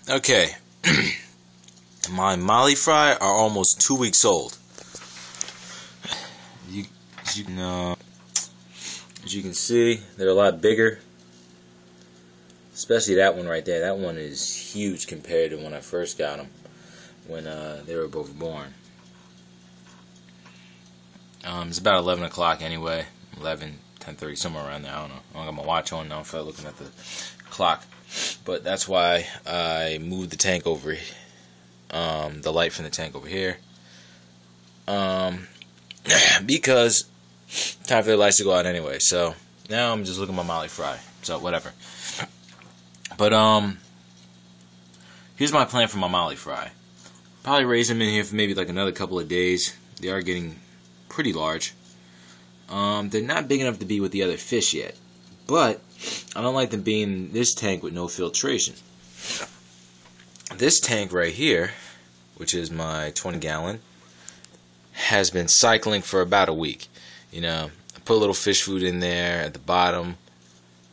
Okay, my Molly Fry are almost 2 weeks old. As you can see, they're a lot bigger. Especially that one right there. That one is huge compared to when I first got them, when they were both born. It's about 11 o'clock anyway. 10:30, somewhere around there. I don't know. I don't got my watch on now. I feel like looking at the clock. But that's why I moved the tank over, the light from the tank over here. Because time for the lights to go out anyway. So now I'm just looking at my Molly Fry. So whatever. But here's my plan for my Molly Fry. Probably raise them in here for maybe like another couple of days. They are getting pretty large. They're not big enough to be with the other fish yet. But I don't like them being in this tank with no filtration. This tank right here, which is my 20-gallon, has been cycling for about a week. You know, I put a little fish food in there at the bottom,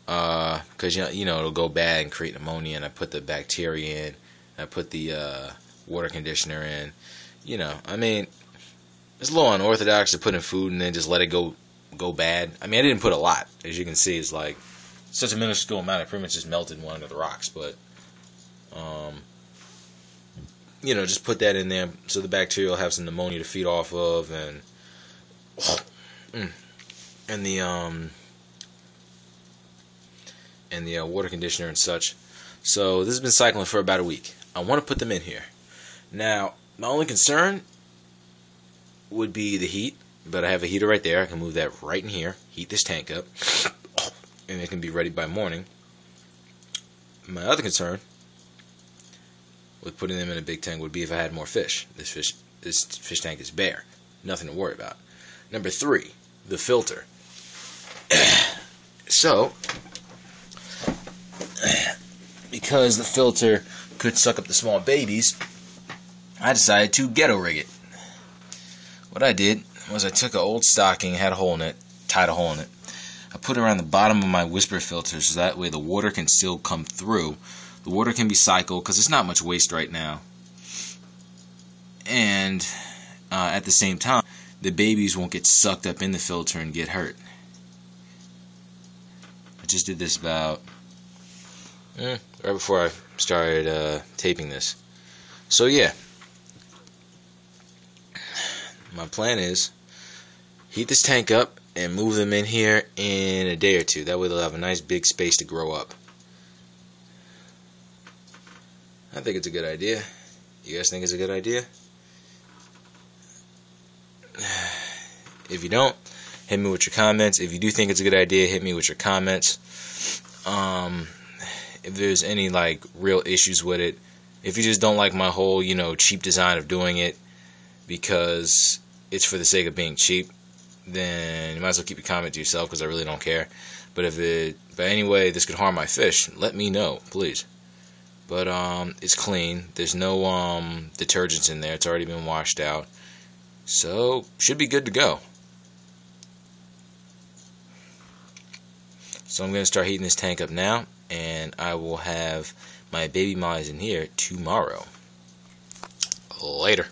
because you know it'll go bad and create pneumonia. And I put the bacteria in. I put the water conditioner in. You know, I mean, it's a little unorthodox to put in food and then just let it go bad. I mean, I didn't put a lot. As you can see, it's like such a minuscule amount. I pretty much just melted one of the rocks. But you know, just put that in there so the bacteria will have some pneumonia to feed off of, and the water conditioner and such. So this has been cycling for about a week. I want to put them in here. Now, my only concern would be the heat, but I have a heater right there. I can move that right in here, heat this tank up, and it can be ready by morning. My other concern with putting them in a big tank would be if I had more fish. This fish tank is bare. Nothing to worry about. Number 3, the filter. So, because the filter could suck up the small babies, I decided to ghetto rig it. What I did was I took an old stocking, had a hole in it, tied a hole in it. I put it around the bottom of my whisper filter so that way the water can still come through. The water can be cycled because there's not much waste right now. And at the same time, the babies won't get sucked up in the filter and get hurt. I just did this about right before I started taping this. So yeah, my plan is heat this tank up and move them in here in a day or two. That way they'll have a nice big space to grow up. I think it's a good idea. You guys think it's a good idea? If you don't, hit me with your comments. If you do think it's a good idea, hit me with your comments. If there's any like real issues with it, if you just don't like my whole, you know, cheap design of doing it because it's for the sake of being cheap, then you might as well keep your comment to yourself because I really don't care. But if by any way this could harm my fish, let me know, please. But it's clean. There's no detergents in there. It's already been washed out. So, should be good to go. So I'm going to start heating this tank up now, and I will have my baby mollies in here tomorrow. Later.